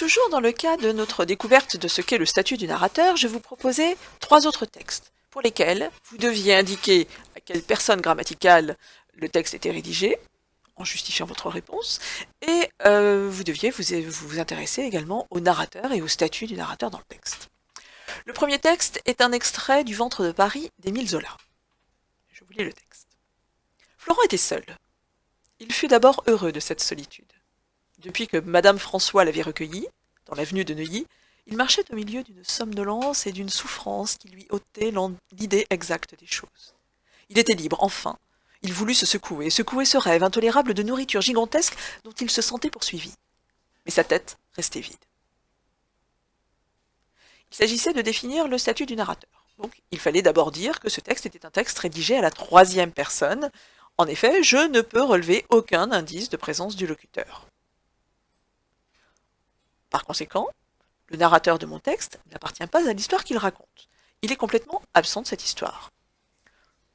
Toujours dans le cas de notre découverte de ce qu'est le statut du narrateur, je vous proposais 3 autres textes pour lesquels vous deviez indiquer à quelle personne grammaticale le texte était rédigé, en justifiant votre réponse, et vous deviez vous intéresser également au narrateur et au statut du narrateur dans le texte. Le premier texte est un extrait du Ventre de Paris d'Émile Zola. Je vous lis le texte. Florent était seul. Il fut d'abord heureux de cette solitude. Depuis que Madame François l'avait recueilli, dans l'avenue de Neuilly, il marchait au milieu d'une somnolence et d'une souffrance qui lui ôtaient l'idée exacte des choses. Il était libre, enfin. Il voulut se secouer ce rêve intolérable de nourriture gigantesque dont il se sentait poursuivi. Mais sa tête restait vide. Il s'agissait de définir le statut du narrateur. Donc, il fallait d'abord dire que ce texte était un texte rédigé à la 3e personne. En effet, je ne peux relever aucun indice de présence du locuteur. Par conséquent, le narrateur de mon texte n'appartient pas à l'histoire qu'il raconte. Il est complètement absent de cette histoire.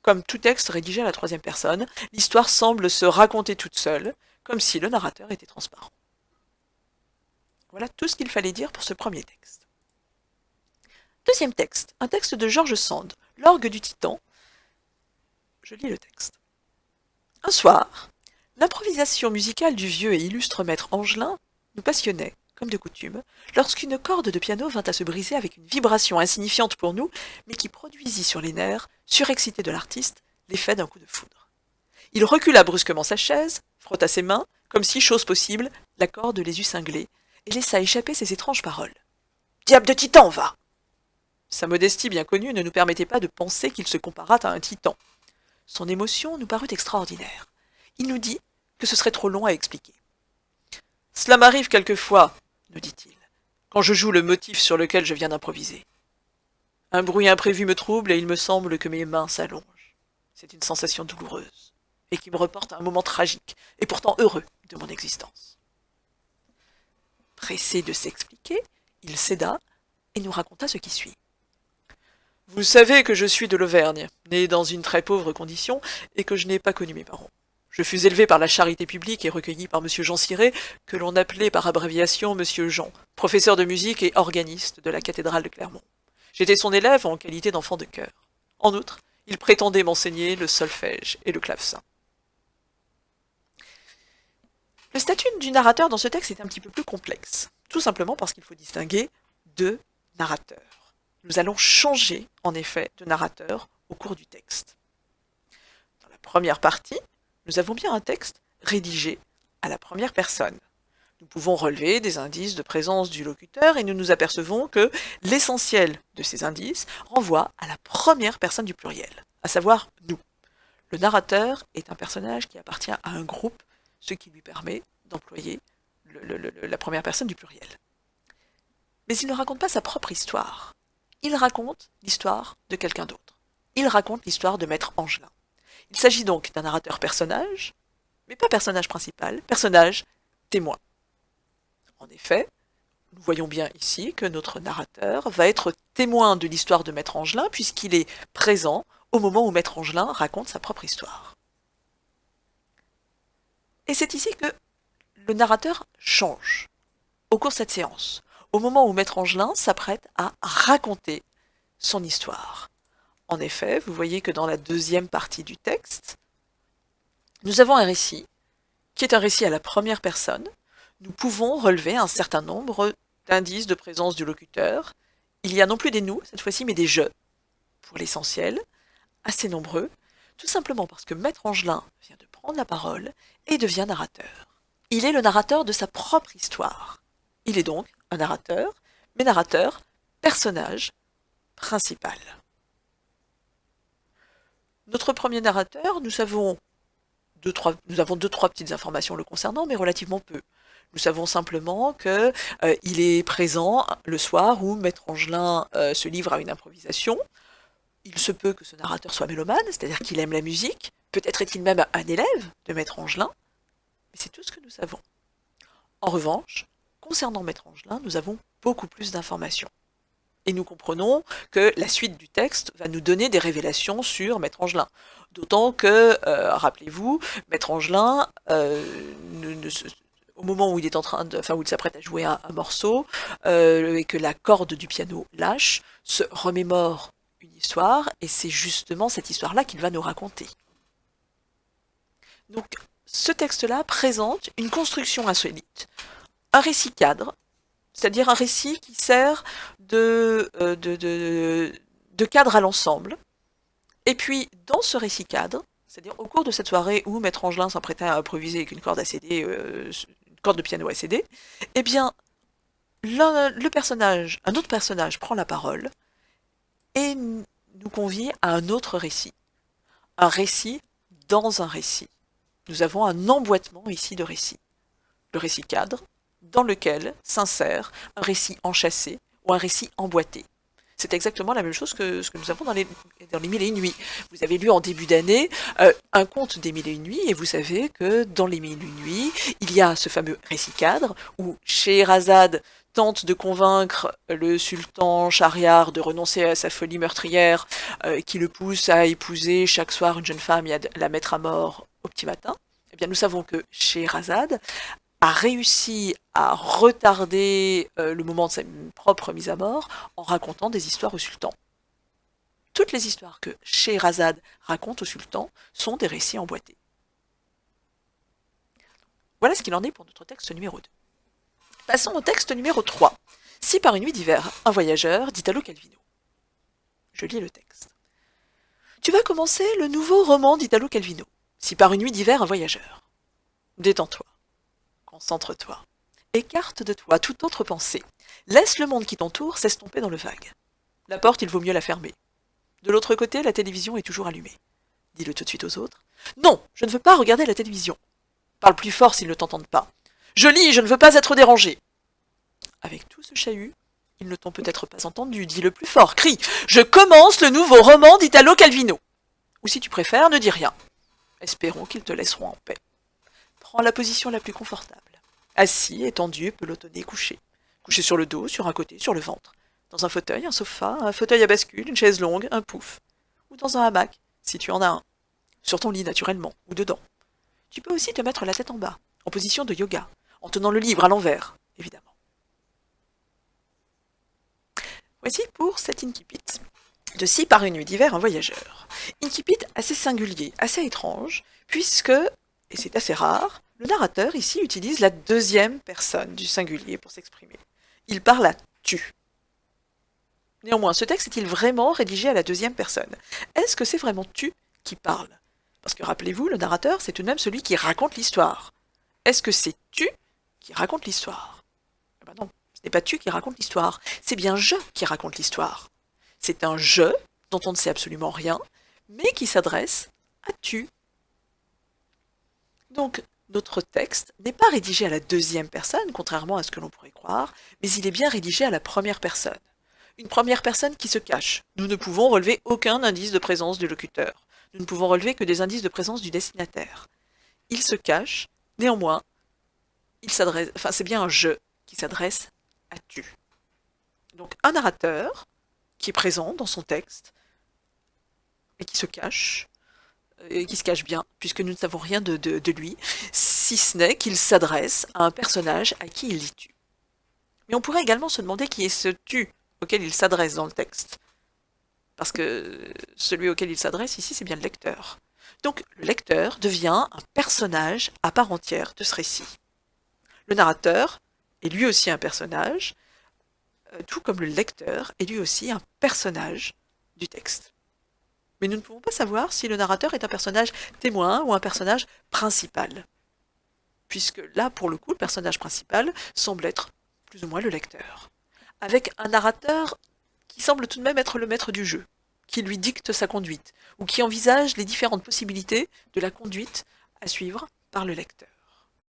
Comme tout texte rédigé à la 3e personne, l'histoire semble se raconter toute seule, comme si le narrateur était transparent. Voilà tout ce qu'il fallait dire pour ce premier texte. Deuxième texte, un texte de George Sand, L'orgue du Titan. Je lis le texte. Un soir, l'improvisation musicale du vieux et illustre maître Angelin nous passionnait, comme de coutume, lorsqu'une corde de piano vint à se briser avec une vibration insignifiante pour nous, mais qui produisit sur les nerfs, surexcités de l'artiste, l'effet d'un coup de foudre. Il recula brusquement sa chaise, frotta ses mains, comme si, chose possible, la corde les eût cinglées, et laissa échapper ces étranges paroles. « Diable de titan, va !» Sa modestie bien connue ne nous permettait pas de penser qu'il se comparât à un titan. Son émotion nous parut extraordinaire. Il nous dit que ce serait trop long à expliquer. « Cela m'arrive quelquefois, nous dit-il, quand je joue le motif sur lequel je viens d'improviser. Un bruit imprévu me trouble et il me semble que mes mains s'allongent. C'est une sensation douloureuse et qui me reporte à un moment tragique et pourtant heureux de mon existence. » Pressé de s'expliquer, il céda et nous raconta ce qui suit. Vous savez que je suis de l'Auvergne, né dans une très pauvre condition, et que je n'ai pas connu mes parents. Je fus élevé par la charité publique et recueilli par M. Jean Ciré, que l'on appelait par abréviation M. Jean, professeur de musique et organiste de la cathédrale de Clermont. J'étais son élève en qualité d'enfant de chœur. En outre, il prétendait m'enseigner le solfège et le clavecin. Le statut du narrateur dans ce texte est un petit peu plus complexe, tout simplement parce qu'il faut distinguer 2 narrateurs. Nous allons changer, en effet, de narrateur au cours du texte. Dans la première partie, nous avons bien un texte rédigé à la 1re personne. Nous pouvons relever des indices de présence du locuteur et nous nous apercevons que l'essentiel de ces indices renvoie à la 1re personne du pluriel, à savoir nous. Le narrateur est un personnage qui appartient à un groupe, ce qui lui permet d'employer la 1re personne du pluriel. Mais il ne raconte pas sa propre histoire. Il raconte l'histoire de quelqu'un d'autre. Il raconte l'histoire de Maître Angelin. Il s'agit donc d'un narrateur personnage, mais pas personnage principal, personnage témoin. En effet, nous voyons bien ici que notre narrateur va être témoin de l'histoire de Maître Angelin puisqu'il est présent au moment où Maître Angelin raconte sa propre histoire. Et c'est ici que le narrateur change au cours de cette séance, au moment où Maître Angelin s'apprête à raconter son histoire. En effet, vous voyez que dans la 2e partie du texte, nous avons un récit, qui est un récit à la 1re personne. Nous pouvons relever un certain nombre d'indices de présence du locuteur. Il y a non plus des nous, cette fois-ci, mais des je, pour l'essentiel, assez nombreux, tout simplement parce que Maître Angelin vient de prendre la parole et devient narrateur. Il est le narrateur de sa propre histoire. Il est donc un narrateur, mais narrateur, personnage principal. Notre premier narrateur, nous avons 2-3 petites informations le concernant, mais relativement peu. Nous savons simplement qu'il est présent le soir où Maître Angelin se livre à une improvisation. Il se peut que ce narrateur soit mélomane, c'est-à-dire qu'il aime la musique. Peut-être est-il même un élève de Maître Angelin, mais c'est tout ce que nous savons. En revanche, concernant Maître Angelin, nous avons beaucoup plus d'informations. Et nous comprenons que la suite du texte va nous donner des révélations sur Maître Angelin. D'autant que, rappelez-vous, Maître Angelin, au moment où il est en train de, enfin où il s'apprête à jouer un morceau, et que la corde du piano lâche, se remémore une histoire, et c'est justement cette histoire-là qu'il va nous raconter. Donc, ce texte-là présente une construction insolite, un récit cadre, c'est-à-dire un récit qui sert de cadre à l'ensemble. Et puis, dans ce récit cadre, c'est-à-dire au cours de cette soirée où Maître Angelin s'apprêtait à improviser avec une corde à CD, une corde de piano à CD, eh bien, un autre personnage prend la parole et nous convie à un autre récit. Un récit dans un récit. Nous avons un emboîtement ici de récits. Le récit cadre, dans lequel s'insère un récit enchâssé ou un récit emboîté. C'est exactement la même chose que ce que nous avons dans les Mille et une nuits. Vous avez lu en début d'année un conte des Mille et une nuits, et vous savez que dans les Mille et une nuits, il y a ce fameux récit cadre où Scheherazade tente de convaincre le sultan Shahriar de renoncer à sa folie meurtrière qui le pousse à épouser chaque soir une jeune femme et à la mettre à mort au petit matin. Eh bien, nous savons que Scheherazade a réussi à retarder le moment de sa propre mise à mort en racontant des histoires au sultan. Toutes les histoires que Scheherazade raconte au sultan sont des récits emboîtés. Voilà ce qu'il en est pour notre texte numéro 2. Passons au texte numéro 3. Si par une nuit d'hiver, un voyageur d'Italo Calvino. Je lis le texte. Tu vas commencer le nouveau roman d'Italo Calvino. Si par une nuit d'hiver, un voyageur. Détends-toi. Concentre-toi. Écarte de toi toute autre pensée. Laisse le monde qui t'entoure s'estomper dans le vague. La porte, il vaut mieux la fermer. De l'autre côté, la télévision est toujours allumée. Dis-le tout de suite aux autres. Non, je ne veux pas regarder la télévision. Parle plus fort s'ils ne t'entendent pas. Je lis, je ne veux pas être dérangé. Avec tout ce chahut, ils ne t'ont peut-être pas entendu. Dis-le plus fort. Crie. Je commence le nouveau roman d'Italo Calvino. Ou si tu préfères, ne dis rien. Espérons qu'ils te laisseront en paix. Prends la position la plus confortable. Assis, étendu, pelotonné, couché. Couché sur le dos, sur un côté, sur le ventre. Dans un fauteuil, un sofa, un fauteuil à bascule, une chaise longue, un pouf. Ou dans un hamac, si tu en as un. Sur ton lit, naturellement, ou dedans. Tu peux aussi te mettre la tête en bas, en position de yoga, en tenant le livre à l'envers, évidemment. Voici pour cet incipit de Si par une nuit d'hiver, un voyageur. Incipit assez singulier, assez étrange, puisque, et c'est assez rare, le narrateur ici utilise la deuxième personne du singulier pour s'exprimer. Il parle à tu. Néanmoins, ce texte est-il vraiment rédigé à la deuxième personne? Est-ce que c'est vraiment tu qui parle? Parce que rappelez-vous, le narrateur, c'est tout de même celui qui raconte l'histoire. Est-ce que c'est tu qui raconte l'histoire? Eh ben non, ce n'est pas tu qui raconte l'histoire, c'est bien je qui raconte l'histoire. C'est un je dont on ne sait absolument rien, mais qui s'adresse à tu. Donc, notre texte n'est pas rédigé à la deuxième personne, contrairement à ce que l'on pourrait croire, mais il est bien rédigé à la première personne. Une première personne qui se cache. Nous ne pouvons relever aucun indice de présence du locuteur. Nous ne pouvons relever que des indices de présence du destinataire. Il se cache, néanmoins, c'est bien un je qui s'adresse à tu. Donc un narrateur qui est présent dans son texte et qui se cache, et qui se cache bien, puisque nous ne savons rien de lui, si ce n'est qu'il s'adresse à un personnage à qui il dit tu. Mais on pourrait également se demander qui est ce tu auquel il s'adresse dans le texte. Parce que celui auquel il s'adresse ici, c'est bien le lecteur. Donc le lecteur devient un personnage à part entière de ce récit. Le narrateur est lui aussi un personnage, tout comme le lecteur est lui aussi un personnage du texte. Mais nous ne pouvons pas savoir si le narrateur est un personnage témoin ou un personnage principal. Puisque là, pour le coup, le personnage principal semble être plus ou moins le lecteur. Avec un narrateur qui semble tout de même être le maître du jeu, qui lui dicte sa conduite, ou qui envisage les différentes possibilités de la conduite à suivre par le lecteur.